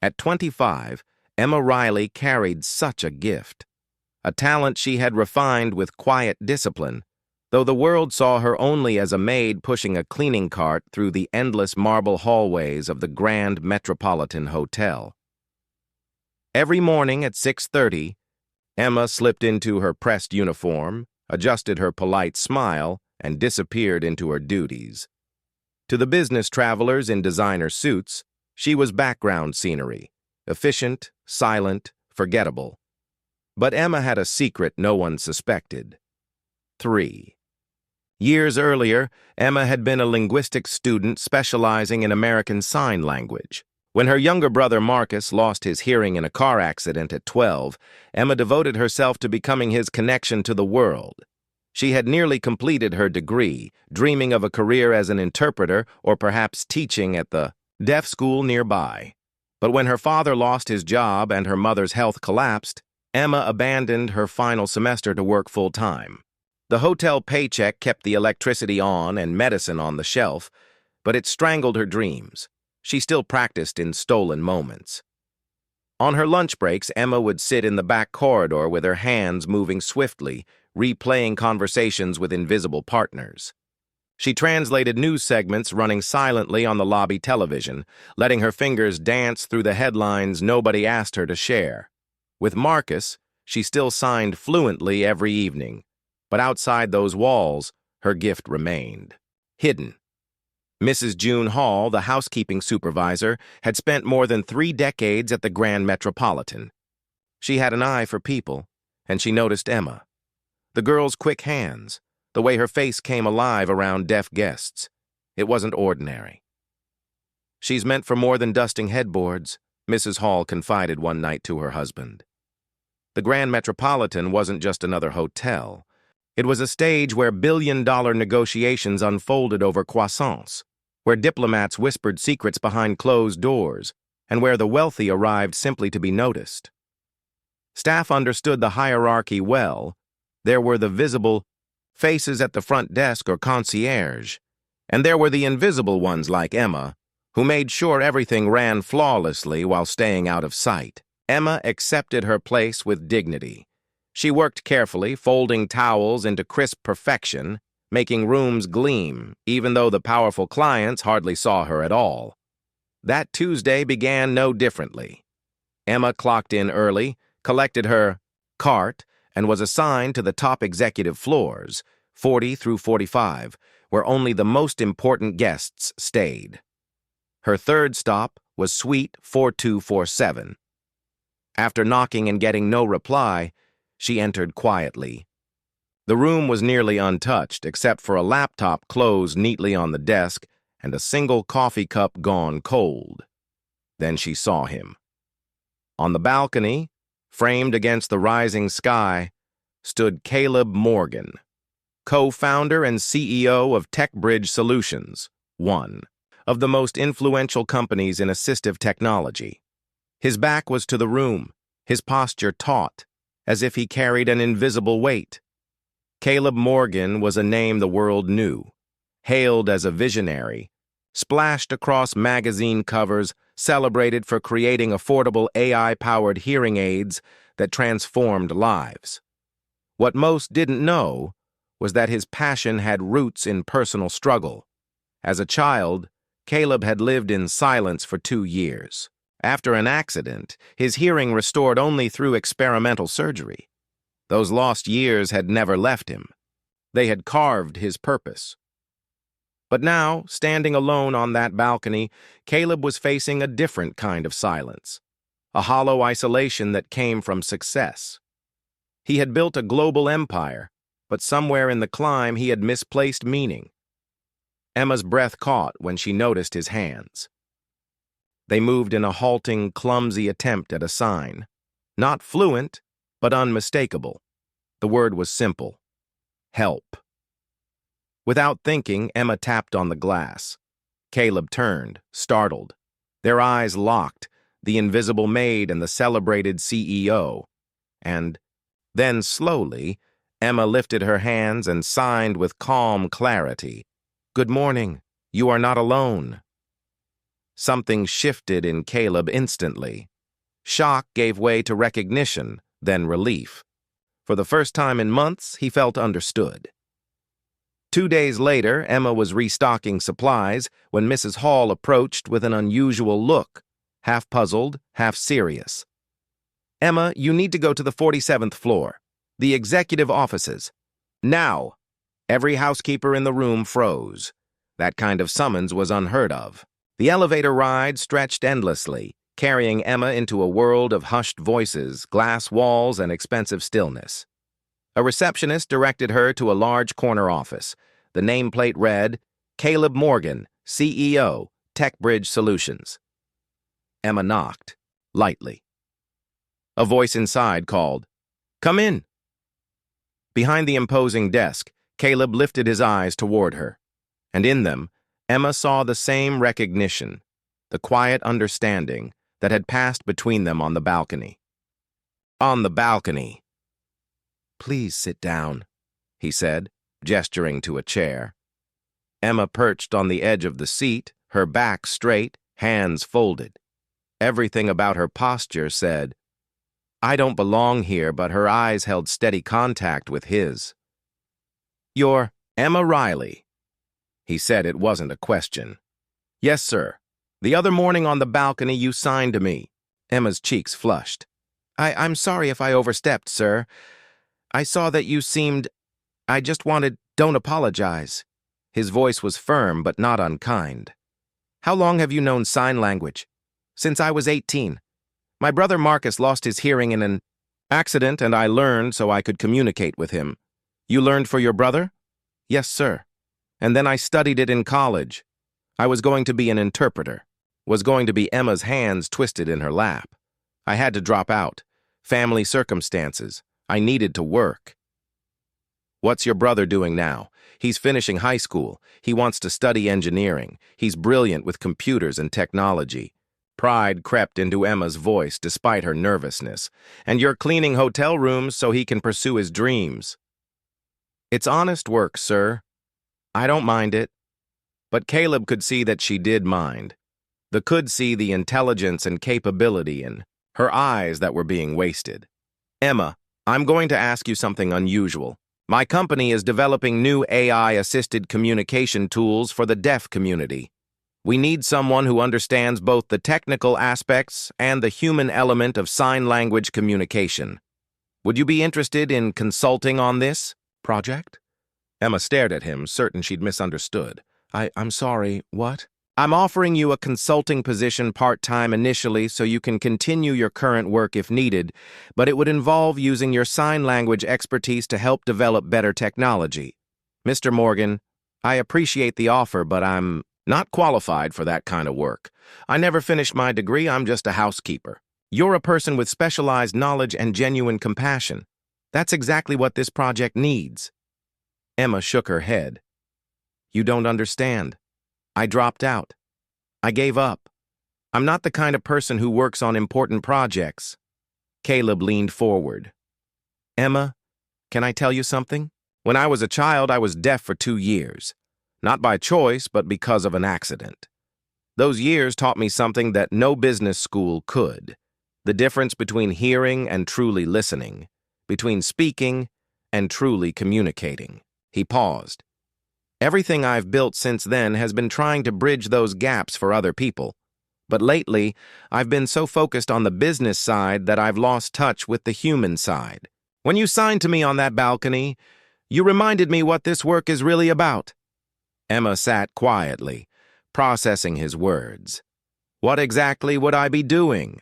At 25, Emma Riley carried such a gift, a talent she had refined with quiet discipline, though the world saw her only as a maid pushing a cleaning cart through the endless marble hallways of the Grand Metropolitan Hotel. Every morning at 6:30, Emma slipped into her pressed uniform, adjusted her polite smile, and disappeared into her duties. To the business travelers in designer suits, she was background scenery, efficient, silent, forgettable. But Emma had a secret no one suspected. 3. Years earlier, Emma had been a linguistics student specializing in American Sign Language. When her younger brother Marcus lost his hearing in a car accident at 12, Emma devoted herself to becoming his connection to the world. She had nearly completed her degree, dreaming of a career as an interpreter or perhaps teaching at the deaf school nearby. But when her father lost his job and her mother's health collapsed, Emma abandoned her final semester to work full-time. The hotel paycheck kept the electricity on and medicine on the shelf, but it strangled her dreams. She still practiced in stolen moments. On her lunch breaks, Emma would sit in the back corridor with her hands moving swiftly, replaying conversations with invisible partners. She translated news segments running silently on the lobby television, letting her fingers dance through the headlines nobody asked her to share. With Marcus, she still signed fluently every evening, but outside those walls, her gift remained, hidden. Mrs. June Hall, the housekeeping supervisor, had spent more than 3 decades at the Grand Metropolitan. She had an eye for people, and she noticed Emma. The girl's quick hands, the way her face came alive around deaf guests. It wasn't ordinary. "She's meant for more than dusting headboards," Mrs. Hall confided one night to her husband. The Grand Metropolitan wasn't just another hotel. It was a stage where billion-dollar negotiations unfolded over croissants, where diplomats whispered secrets behind closed doors, and where the wealthy arrived simply to be noticed. Staff understood the hierarchy well. There were the visible faces at the front desk or concierge, and there were the invisible ones like Emma, who made sure everything ran flawlessly while staying out of sight. Emma accepted her place with dignity. She worked carefully, folding towels into crisp perfection, making rooms gleam, even though the powerful clients hardly saw her at all. That Tuesday began no differently. Emma clocked in early, collected her cart, and was assigned to the top executive floors, 40 through 45, where only the most important guests stayed. Her third stop was Suite 4247. After knocking and getting no reply, she entered quietly. The room was nearly untouched, except for a laptop closed neatly on the desk and a single coffee cup gone cold. Then she saw him. On the balcony, framed against the rising sky, stood Caleb Morgan, co-founder and CEO of TechBridge Solutions, one of the most influential companies in assistive technology. His back was to the room, his posture taut, as if he carried an invisible weight. Caleb Morgan was a name the world knew, hailed as a visionary, splashed across magazine covers, celebrated for creating affordable AI-powered hearing aids that transformed lives. What most didn't know was that his passion had roots in personal struggle. As a child, Caleb had lived in silence for 2 years. After an accident, his hearing restored only through experimental surgery. Those lost years had never left him. They had carved his purpose. But now, standing alone on that balcony, Caleb was facing a different kind of silence, a hollow isolation that came from success. He had built a global empire, but somewhere in the climb he had misplaced meaning. Emma's breath caught when she noticed his hands. They moved in a halting, clumsy attempt at a sign. Not fluent, but unmistakable. The word was simple: help. Without thinking, Emma tapped on the glass. Caleb turned, startled. Their eyes locked, the invisible maid and the celebrated CEO. And then, slowly, Emma lifted her hands and signed with calm clarity. "Good morning. You are not alone." Something shifted in Caleb instantly. Shock gave way to recognition, then relief. For the first time in months, he felt understood. 2 days later, Emma was restocking supplies when Mrs. Hall approached with an unusual look, half puzzled, half serious. "Emma, you need to go to the 47th floor. The executive offices. Now!" Every housekeeper in the room froze. That kind of summons was unheard of. The elevator ride stretched endlessly, carrying Emma into a world of hushed voices, glass walls, and expensive stillness. A receptionist directed her to a large corner office. The nameplate read, "Caleb Morgan, CEO, TechBridge Solutions." Emma knocked, lightly. A voice inside called, "Come in." Behind the imposing desk, Caleb lifted his eyes toward her, and in them, Emma saw the same recognition, the quiet understanding that had passed between them on the balcony. On the balcony. "Please sit down," he said, gesturing to a chair. Emma perched on the edge of the seat, her back straight, hands folded. Everything about her posture said, "I don't belong here," but her eyes held steady contact with his. "You're Emma Riley." He said it wasn't a question. "Yes, sir. The other morning on the balcony you signed to me." Emma's cheeks flushed. I'm sorry if I overstepped, sir. I saw that you seemed... I just wanted... Don't apologize." His voice was firm but not unkind. "How long have you known sign language?" "Since I was 18. My brother Marcus lost his hearing in an accident, and I learned so I could communicate with him." "You learned for your brother?" "Yes, sir. And then I studied it in college. I was going to be an interpreter." Was going to be Emma's hands twisted in her lap. "I had to drop out. Family circumstances. I needed to work." "What's your brother doing now?" "He's finishing high school. He wants to study engineering. He's brilliant with computers and technology." Pride crept into Emma's voice despite her nervousness. "And you're cleaning hotel rooms so he can pursue his dreams." "It's honest work, sir. I don't mind it." But Caleb could see that she did mind. Could see the intelligence and capability in her eyes that were being wasted. "Emma, I'm going to ask you something unusual. My company is developing new AI-assisted communication tools for the deaf community. We need someone who understands both the technical aspects and the human element of sign language communication. Would you be interested in consulting on this project?" Emma stared at him, certain she'd misunderstood. I'm sorry, what?" "I'm offering you a consulting position part-time initially so you can continue your current work if needed, but it would involve using your sign language expertise to help develop better technology. Mr. Morgan, I appreciate the offer, but I'm not qualified for that kind of work. I never finished my degree, I'm just a housekeeper. You're a person with specialized knowledge and genuine compassion. That's exactly what this project needs." Emma shook her head. "You don't understand. I dropped out. I gave up. I'm not the kind of person who works on important projects." Caleb leaned forward. "Emma, can I tell you something? When I was a child, I was deaf for 2 years. Not by choice, but because of an accident. Those years taught me something that no business school could. The difference between hearing and truly listening. Between speaking and truly communicating." He paused. "Everything I've built since then has been trying to bridge those gaps for other people. But lately, I've been so focused on the business side that I've lost touch with the human side. When you signed to me on that balcony, you reminded me what this work is really about." Emma sat quietly, processing his words. "What exactly would I be doing?"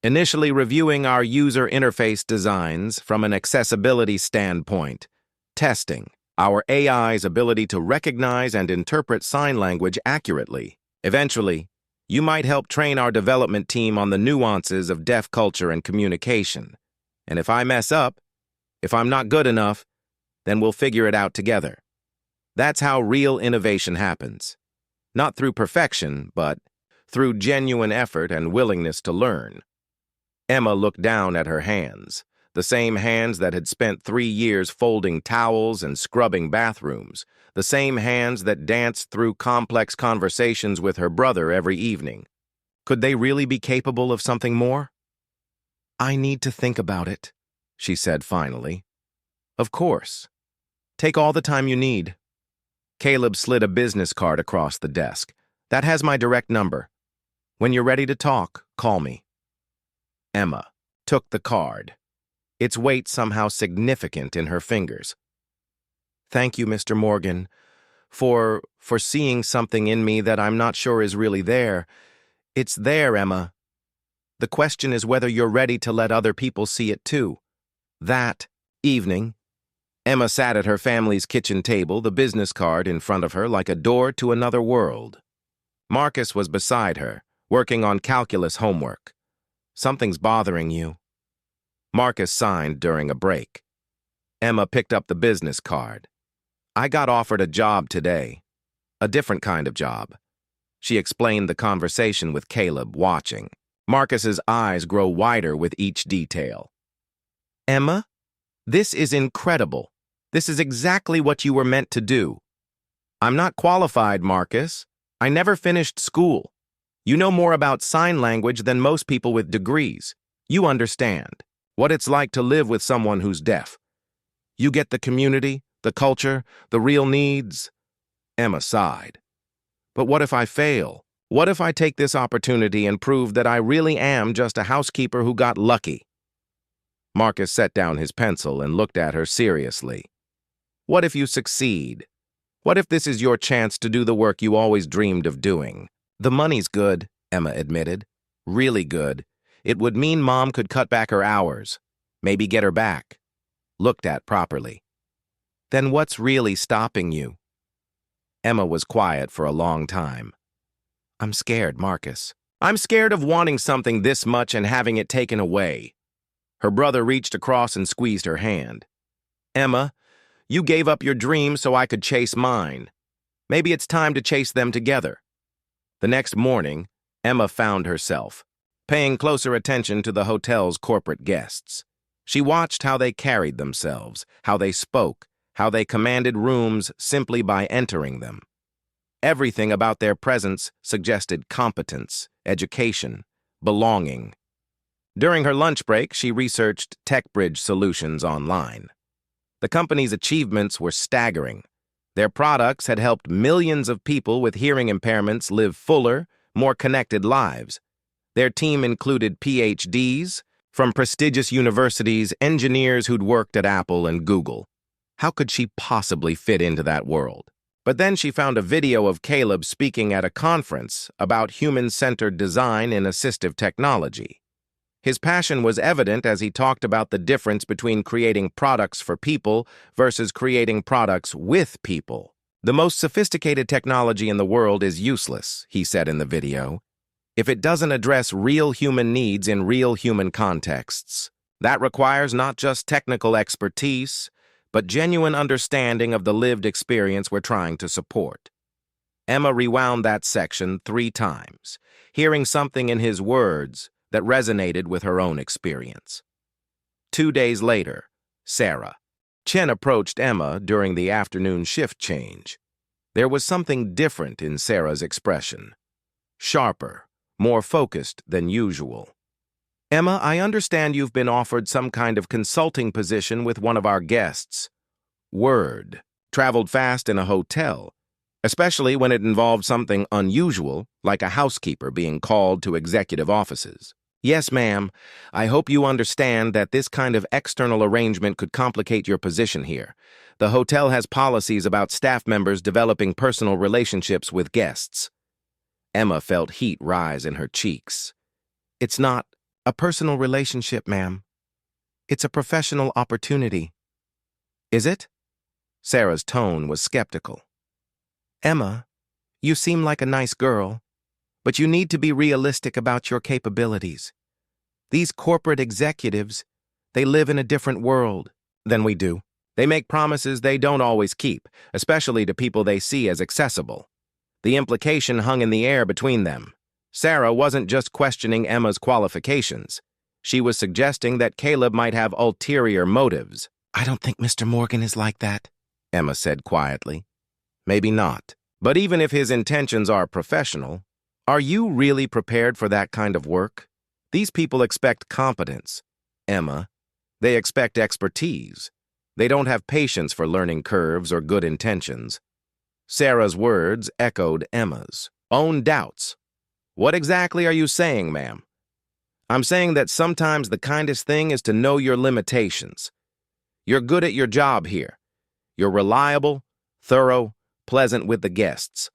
"Initially reviewing our user interface designs from an accessibility standpoint. Testing our AI's ability to recognize and interpret sign language accurately. Eventually, you might help train our development team on the nuances of deaf culture and communication. And if I mess up, if I'm not good enough, then we'll figure it out together. That's how real innovation happens. Not through perfection, but through genuine effort and willingness to learn." Emma looked down at her hands. the same hands that had spent 3 years folding towels and scrubbing bathrooms, the same hands that danced through complex conversations with her brother every evening. Could they really be capable of something more? "I need to think about it," she said finally. "Of course. Take all the time you need." Caleb slid a business card across the desk. "That has my direct number. When you're ready to talk, call me." Emma took the card, its weight somehow significant in her fingers. "Thank you, Mr. Morgan, for seeing something in me that I'm not sure is really there. It's there, Emma. The question is whether you're ready to let other people see it too." That evening, Emma sat at her family's kitchen table, the business card in front of her like a door to another world. Marcus was beside her, working on calculus homework. "Something's bothering you." Marcus signed during a break. Emma picked up the business card. "I got offered a job today. A different kind of job." She explained the conversation with Caleb, watching. Marcus's eyes grow wider with each detail. "Emma, this is incredible. This is exactly what you were meant to do." "I'm not qualified, Marcus. I never finished school. You know more about sign language than most people with degrees. You understand what it's like to live with someone who's deaf. You get the community, the culture, the real needs." Emma sighed. "But what if I fail? What if I take this opportunity and prove that I really am just a housekeeper who got lucky?" Marcus set down his pencil and looked at her seriously. "What if you succeed? What if this is your chance to do the work you always dreamed of doing?" "The money's good," Emma admitted. "Really good. It would mean Mom could cut back her hours, maybe get her back, looked at properly." "Then what's really stopping you?" Emma was quiet for a long time. "I'm scared, Marcus. I'm scared of wanting something this much and having it taken away." Her brother reached across and squeezed her hand. "Emma, you gave up your dreams so I could chase mine. Maybe it's time to chase them together." The next morning, Emma found herself paying closer attention to the hotel's corporate guests. She watched how they carried themselves, how they spoke, how they commanded rooms simply by entering them. Everything about their presence suggested competence, education, belonging. During her lunch break, she researched TechBridge solutions online. The company's achievements were staggering. Their products had helped millions of people with hearing impairments live fuller, more connected lives. Their team included PhDs from prestigious universities, engineers who'd worked at Apple and Google. How could she possibly fit into that world? But then she found a video of Caleb speaking at a conference about human-centered design in assistive technology. His passion was evident as he talked about the difference between creating products for people versus creating products with people. "The most sophisticated technology in the world is useless," he said in the video, "if it doesn't address real human needs in real human contexts. That requires not just technical expertise, but genuine understanding of the lived experience we're trying to support." Emma rewound that section 3 times, hearing something in his words that resonated with her own experience. 2 days later, Sarah. Chen approached Emma during the afternoon shift change. There was something different in Sarah's expression. Sharper, more focused than usual. "Emma, I understand you've been offered some kind of consulting position with one of our guests." Word traveled fast in a hotel, especially when it involved something unusual, like a housekeeper being called to executive offices. "Yes, ma'am. I hope you understand that this kind of external arrangement could complicate your position here. The hotel has policies about staff members developing personal relationships with guests." Emma felt heat rise in her cheeks. "It's not a personal relationship, ma'am. It's a professional opportunity." "Is it?" Sarah's tone was skeptical. "Emma, you seem like a nice girl, but you need to be realistic about your capabilities. These corporate executives, they live in a different world than we do. They make promises they don't always keep, especially to people they see as accessible." The implication hung in the air between them. Sarah wasn't just questioning Emma's qualifications. She was suggesting that Caleb might have ulterior motives. "I don't think Mr. Morgan is like that," Emma said quietly. "Maybe not. But even if his intentions are professional, are you really prepared for that kind of work? These people expect competence, Emma. They expect expertise. They don't have patience for learning curves or good intentions." Sarah's words echoed Emma's own doubts. "What exactly are you saying, ma'am?" "I'm saying that sometimes the kindest thing is to know your limitations. You're good at your job here. You're reliable, thorough, pleasant with the guests.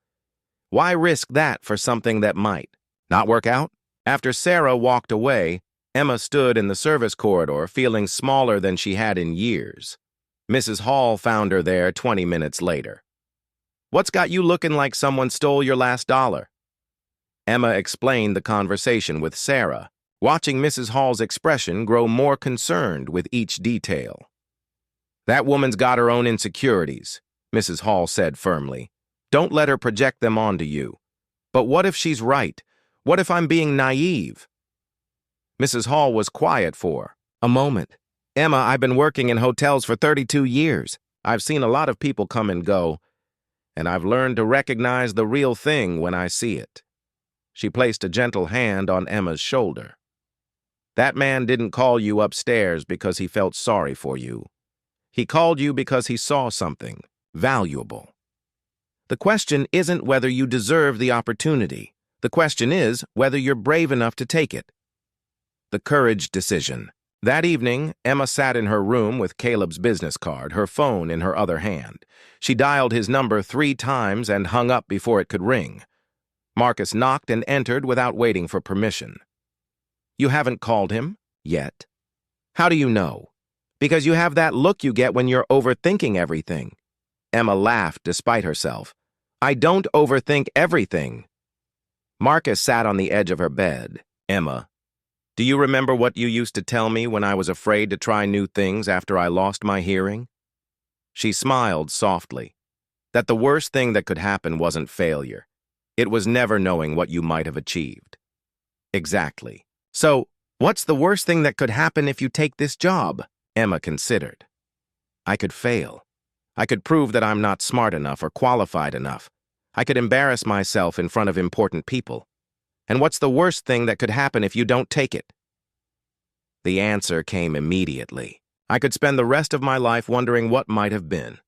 Why risk that for something that might not work out?" After Sarah walked away, Emma stood in the service corridor feeling smaller than she had in years. Mrs. Hall found her there 20 minutes later. "What's got you looking like someone stole your last dollar?" Emma explained the conversation with Sarah, watching Mrs. Hall's expression grow more concerned with each detail. "That woman's got her own insecurities," Mrs. Hall said firmly. "Don't let her project them onto you. But what if she's right? What if I'm being naive?" Mrs. Hall was quiet for a moment. "Emma, I've been working in hotels for 32 years. I've seen a lot of people come and go, and I've learned to recognize the real thing when I see it." She placed a gentle hand on Emma's shoulder. "That man didn't call you upstairs because he felt sorry for you. He called you because he saw something valuable. The question isn't whether you deserve the opportunity. The question is whether you're brave enough to take it." The courage decision. That evening, Emma sat in her room with Caleb's business card, her phone in her other hand. She dialed his number 3 times and hung up before it could ring. Marcus knocked and entered without waiting for permission. "You haven't called him? Yet?" "How do you know?" "Because you have that look you get when you're overthinking everything." Emma laughed despite herself. "I don't overthink everything." Marcus sat on the edge of her bed. "Emma, do you remember what you used to tell me when I was afraid to try new things after I lost my hearing?" She smiled softly. "That the worst thing that could happen wasn't failure. It was never knowing what you might have achieved." "Exactly. So, what's the worst thing that could happen if you take this job?" Emma considered. "I could fail. I could prove that I'm not smart enough or qualified enough. I could embarrass myself in front of important people. And what's the worst thing that could happen if you don't take it?" The answer came immediately. "I could spend the rest of my life wondering what might have been."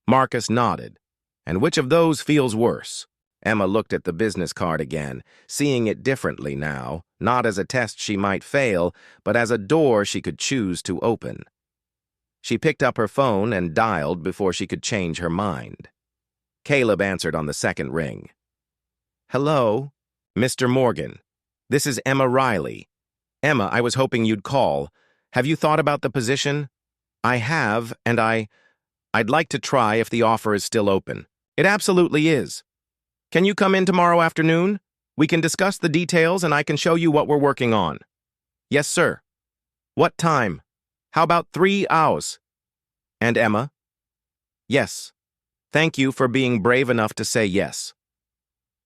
Marcus nodded. "And which of those feels worse?" Emma looked at the business card again, seeing it differently now, not as a test she might fail, but as a door she could choose to open. She picked up her phone and dialed before she could change her mind. Caleb answered on the second ring. "Hello, Mr. Morgan. This is Emma Riley. Emma, I was hoping you'd call. Have you thought about the position?" "I have, and I'd like to try if the offer is still open." "It absolutely is. Can you come in tomorrow afternoon? We can discuss the details and I can show you what we're working on." "Yes, sir." "What time?" "How about 3 hours?" "And Emma?" "Yes. Thank you for being brave enough to say yes."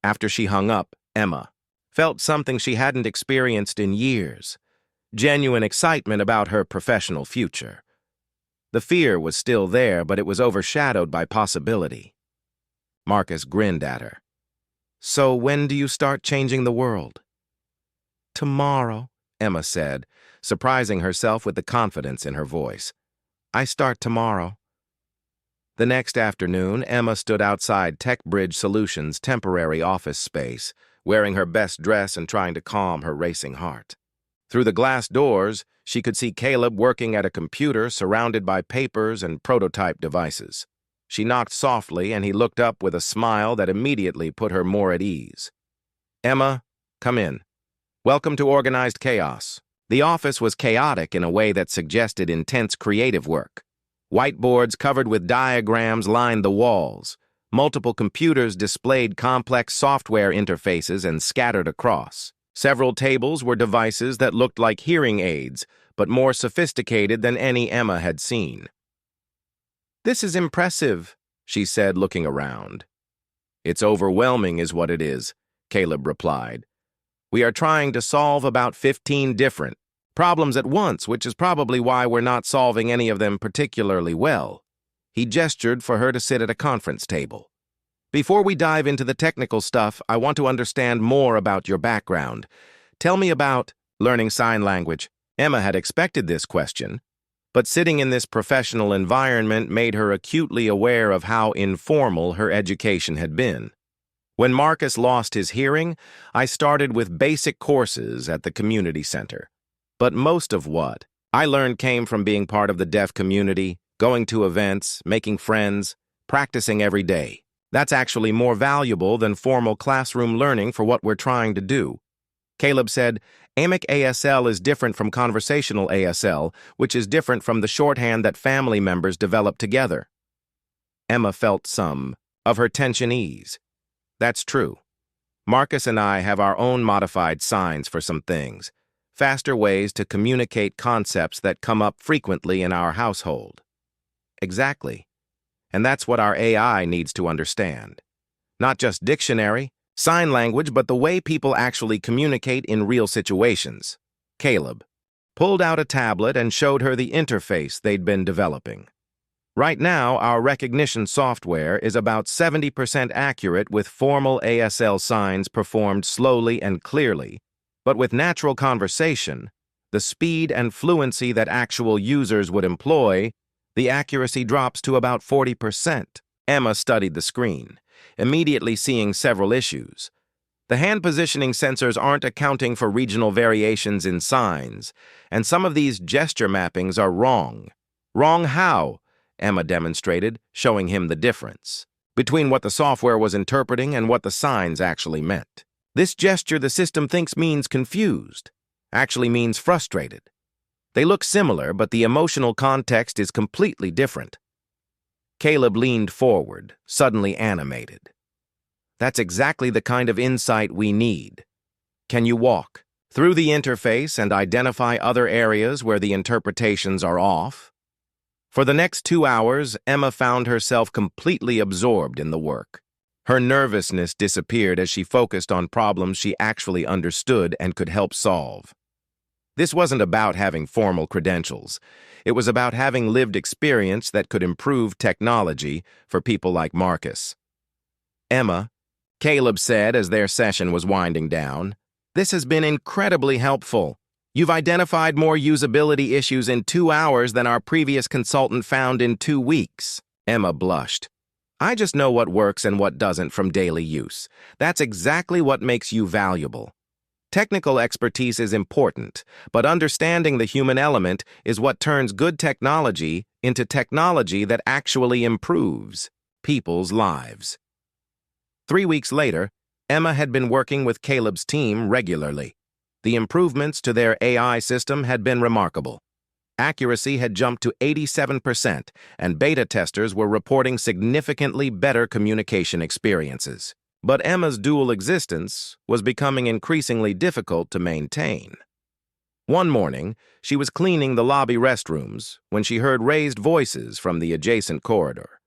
After she hung up, Emma felt something she hadn't experienced in years, genuine excitement about her professional future. The fear was still there, but it was overshadowed by possibility. Marcus grinned at her. "So when do you start changing the world?" "Tomorrow," Emma said, surprising herself with the confidence in her voice. "I start tomorrow." The next afternoon, Emma stood outside TechBridge Solutions' temporary office space, wearing her best dress and trying to calm her racing heart. Through the glass doors, she could see Caleb working at a computer surrounded by papers and prototype devices. She knocked softly, and he looked up with a smile that immediately put her more at ease. "Emma, come in. Welcome to Organized Chaos." The office was chaotic in a way that suggested intense creative work. Whiteboards covered with diagrams lined the walls. Multiple computers displayed complex software interfaces and scattered across. Several tables were devices that looked like hearing aids, but more sophisticated than any Emma had seen. "This is impressive," she said, looking around. "It's overwhelming is what it is," Caleb replied. "We are trying to solve about 15 different Problems at once, which is probably why we're not solving any of them particularly well. He gestured for her to sit at a conference table. Before we dive into the technical stuff, I want to understand more about your background. Tell me about learning sign language. Emma had expected this question, but sitting in this professional environment made her acutely aware of how informal her education had been. When Marcus lost his hearing, I started with basic courses at the community center. But most of what I learned came from being part of the deaf community, going to events, making friends, practicing every day. That's actually more valuable than formal classroom learning for what we're trying to do. Caleb said, Amic ASL is different from conversational ASL, which is different from the shorthand that family members develop together. Emma felt some of her tension ease. That's true. Marcus and I have our own modified signs for some things, faster ways to communicate concepts that come up frequently in our household. Exactly. And that's what our AI needs to understand. Not just dictionary, sign language, but the way people actually communicate in real situations. Caleb pulled out a tablet and showed her the interface they'd been developing. Right now, our recognition software is about 70% accurate with formal ASL signs performed slowly and clearly, but with natural conversation, the speed and fluency that actual users would employ, the accuracy drops to about 40%. Emma studied the screen, immediately seeing several issues. The hand positioning sensors aren't accounting for regional variations in signs, and some of these gesture mappings are wrong. Wrong how? Emma demonstrated, showing him the difference between what the software was interpreting and what the signs actually meant. This gesture the system thinks means confused, actually means frustrated. They look similar, but the emotional context is completely different. Caleb leaned forward, suddenly animated. That's exactly the kind of insight we need. Can you walk through the interface and identify other areas where the interpretations are off? For the next 2 hours, Emma found herself completely absorbed in the work. Her nervousness disappeared as she focused on problems she actually understood and could help solve. This wasn't about having formal credentials. It was about having lived experience that could improve technology for people like Marcus. Emma, Caleb said as their session was winding down, this has been incredibly helpful. You've identified more usability issues in 2 hours than our previous consultant found in 2 weeks. Emma blushed. I just know what works and what doesn't from daily use. That's exactly what makes you valuable. Technical expertise is important, but understanding the human element is what turns good technology into technology that actually improves people's lives. 3 weeks later, Emma had been working with Caleb's team regularly. The improvements to their AI system had been remarkable. Accuracy had jumped to 87%, and beta testers were reporting significantly better communication experiences. But Emma's dual existence was becoming increasingly difficult to maintain. One morning, she was cleaning the lobby restrooms when she heard raised voices from the adjacent corridor.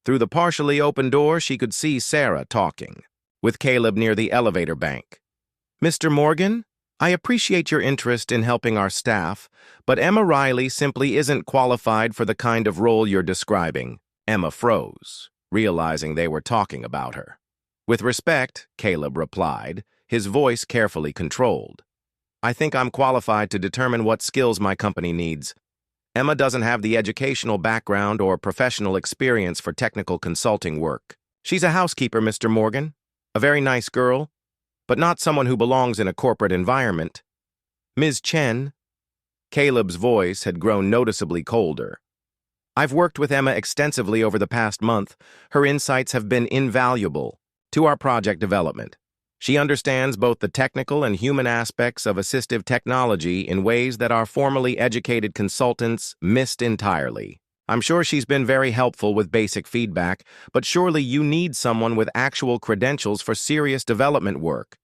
Through the partially open door, she could see Sarah talking, with Caleb near the elevator bank. Mr. Morgan, I appreciate your interest in helping our staff, but Emma Riley simply isn't qualified for the kind of role you're describing. Emma froze, realizing they were talking about her. With respect, Caleb replied, his voice carefully controlled. I think I'm qualified to determine what skills my company needs. Emma doesn't have the educational background or professional experience for technical consulting work. She's a housekeeper, Mr. Morgan, a very nice girl, but not someone who belongs in a corporate environment. Ms. Chen, Caleb's voice had grown noticeably colder. I've worked with Emma extensively over the past month. Her insights have been invaluable to our project development. She understands both the technical and human aspects of assistive technology in ways that our formally educated consultants missed entirely. I'm sure she's been very helpful with basic feedback, but surely you need someone with actual credentials for serious development work.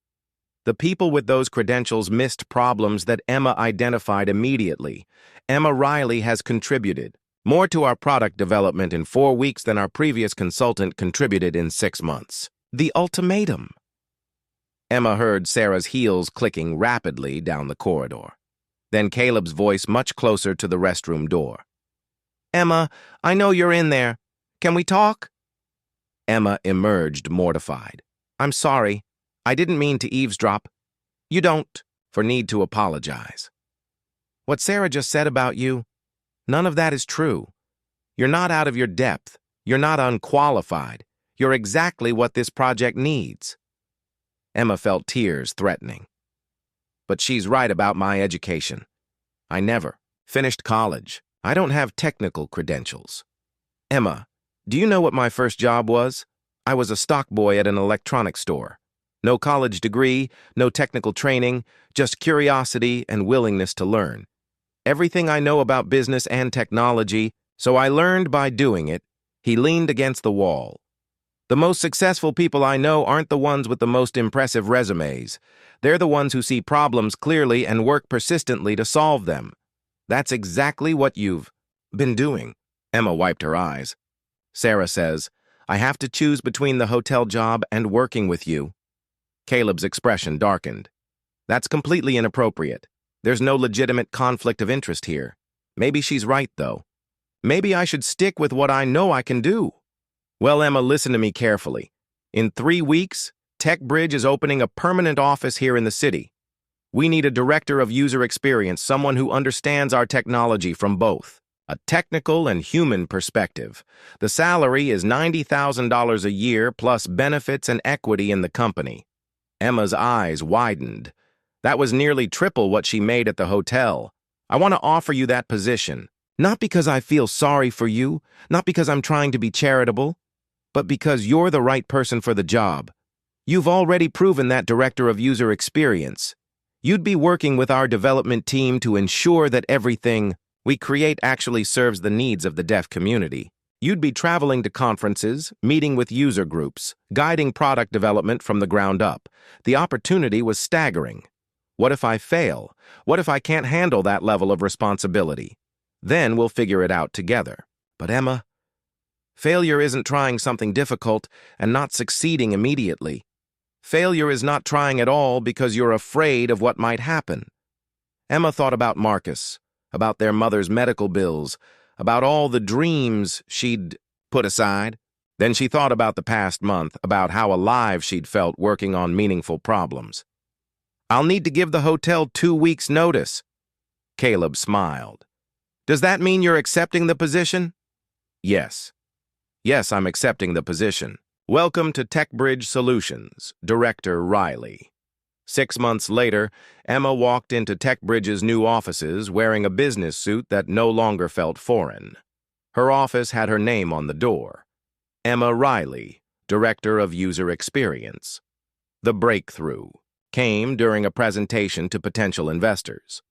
The people with those credentials missed problems that Emma identified immediately. Emma Riley has contributed more to our product development in 4 weeks than our previous consultant contributed in 6 months. The ultimatum. Emma heard Sarah's heels clicking rapidly down the corridor. Then Caleb's voice much closer to the restroom door. "Emma, I know you're in there. Can we talk?" Emma emerged mortified. "I'm sorry. I didn't mean to eavesdrop." "You don't for need to apologize. What Sarah just said about you, none of that is true. You're not out of your depth. You're not unqualified. You're exactly what this project needs." Emma felt tears threatening. "But she's right about my education. I never finished college. I don't have technical credentials." "Emma, do you know what my first job was? I was a stock boy at an electronics store. No college degree, no technical training, just curiosity and willingness to learn. Everything I know about business and technology, so I learned by doing it." He leaned against the wall. "The most successful people I know aren't the ones with the most impressive resumes. They're the ones who see problems clearly and work persistently to solve them. That's exactly what you've been doing." Emma wiped her eyes. "Sarah says, I have to choose between the hotel job and working with you." Caleb's expression darkened. "That's completely inappropriate. There's no legitimate conflict of interest here. Maybe she's right, though. Maybe I should stick with what I know I can do." "Well, Emma, listen to me carefully. In 3 weeks, TechBridge is opening a permanent office here in the city. We need a director of user experience, someone who understands our technology from both a technical and human perspective. The salary is $90,000 a year plus benefits and equity in the company." Emma's eyes widened. "That was nearly triple what she made at the hotel. I want to offer you that position. Not because I feel sorry for you, not because I'm trying to be charitable, but because you're the right person for the job. You've already proven that director of user experience. You'd be working with our development team to ensure that everything we create actually serves the needs of the deaf community. You'd be traveling to conferences, meeting with user groups, guiding product development from the ground up. The opportunity was staggering. What if I fail? What if I can't handle that level of responsibility? Then we'll figure it out together." "But Emma, failure isn't trying something difficult and not succeeding immediately. Failure is not trying at all because you're afraid of what might happen." Emma thought about Marcus, about their mother's medical bills, about all the dreams she'd put aside. Then she thought about the past month, about how alive she'd felt working on meaningful problems. "I'll need to give the hotel 2 weeks' notice." Caleb smiled. "Does that mean you're accepting the position?" "Yes. Yes, I'm accepting the position. Welcome to TechBridge Solutions, Director Riley." 6 months later, Emma walked into TechBridge's new offices wearing a business suit that no longer felt foreign. Her office had her name on the door. Emma Riley, Director of User Experience. The breakthrough came during a presentation to potential investors.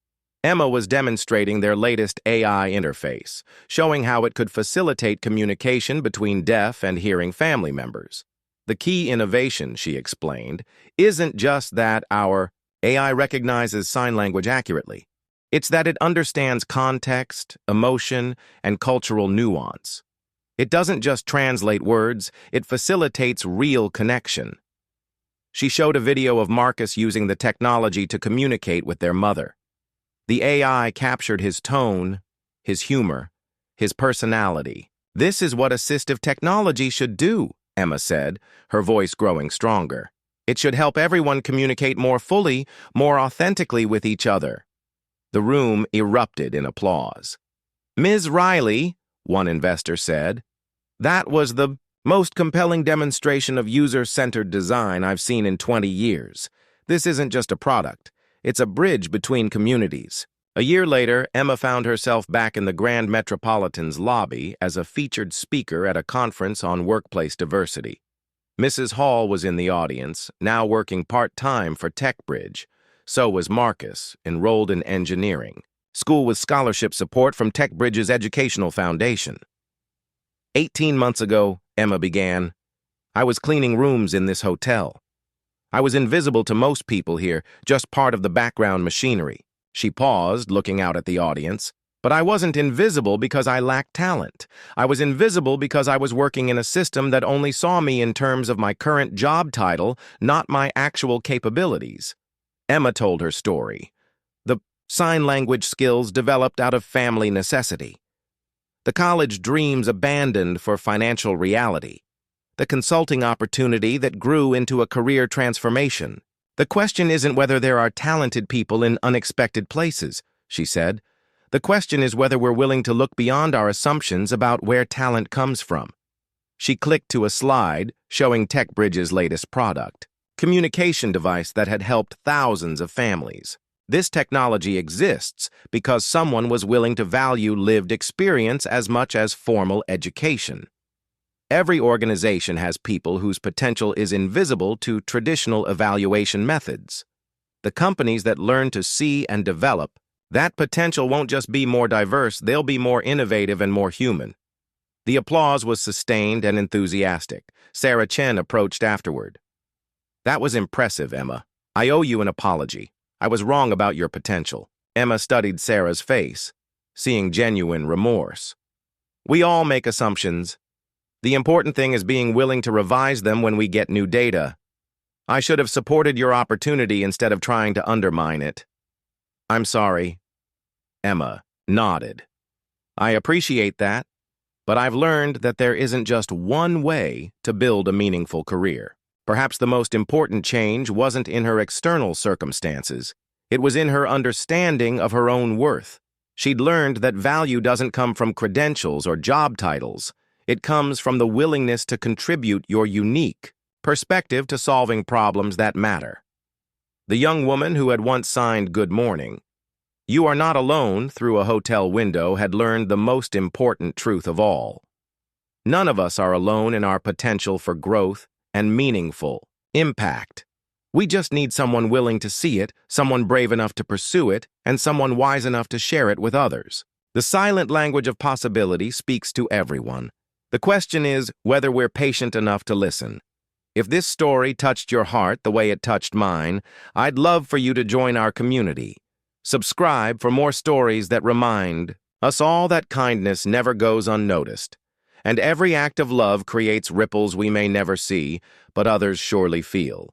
Emma was demonstrating their latest AI interface, showing how it could facilitate communication between deaf and hearing family members. The key innovation, she explained, isn't just that our AI recognizes sign language accurately. It's that it understands context, emotion, and cultural nuance. It doesn't just translate words, it facilitates real connection. She showed a video of Marcus using the technology to communicate with their mother. The AI captured his tone, his humor, his personality. "This is what assistive technology should do," Emma said, her voice growing stronger. "It should help everyone communicate more fully, more authentically with each other." The room erupted in applause. "Ms. Riley," one investor said, "that was the most compelling demonstration of user-centered design I've seen in 20 years. This isn't just a product. It's a bridge between communities." A year later, Emma found herself back in the Grand Metropolitan's lobby as a featured speaker at a conference on workplace diversity. Mrs. Hall was in the audience, now working part-time for TechBridge. So was Marcus, enrolled in engineering, school with scholarship support from TechBridge's Educational Foundation. 18 months ago, Emma began, I was cleaning rooms in this hotel. I was invisible to most people here, just part of the background machinery. She paused, looking out at the audience. But I wasn't invisible because I lacked talent. I was invisible because I was working in a system that only saw me in terms of my current job title, not my actual capabilities. Emma told her story. The sign language skills developed out of family necessity. The college dreams abandoned for financial reality. The consulting opportunity that grew into a career transformation. The question isn't whether there are talented people in unexpected places, she said. The question is whether we're willing to look beyond our assumptions about where talent comes from. She clicked to a slide showing TechBridge's latest product, communication device that had helped thousands of families. This technology exists because someone was willing to value lived experience as much as formal education. Every organization has people whose potential is invisible to traditional evaluation methods. The companies that learn to see and develop that potential won't just be more diverse, they'll be more innovative and more human. The applause was sustained and enthusiastic. Sarah Chen approached afterward. That was impressive, Emma. I owe you an apology. I was wrong about your potential. Emma studied Sarah's face, seeing genuine remorse. We all make assumptions. The important thing is being willing to revise them when we get new data. I should have supported your opportunity instead of trying to undermine it. I'm sorry. Emma nodded. I appreciate that, but I've learned that there isn't just one way to build a meaningful career. Perhaps the most important change wasn't in her external circumstances. It was in her understanding of her own worth. She'd learned that value doesn't come from credentials or job titles. It comes from the willingness to contribute your unique perspective to solving problems that matter. The young woman who had once signed "Good Morning, You Are Not Alone" through a hotel window had learned the most important truth of all. None of us are alone in our potential for growth and meaningful impact. We just need someone willing to see it, someone brave enough to pursue it, and someone wise enough to share it with others. The silent language of possibility speaks to everyone. The question is whether we're patient enough to listen. If this story touched your heart the way it touched mine, I'd love for you to join our community. Subscribe for more stories that remind us all that kindness never goes unnoticed, and every act of love creates ripples we may never see, but others surely feel.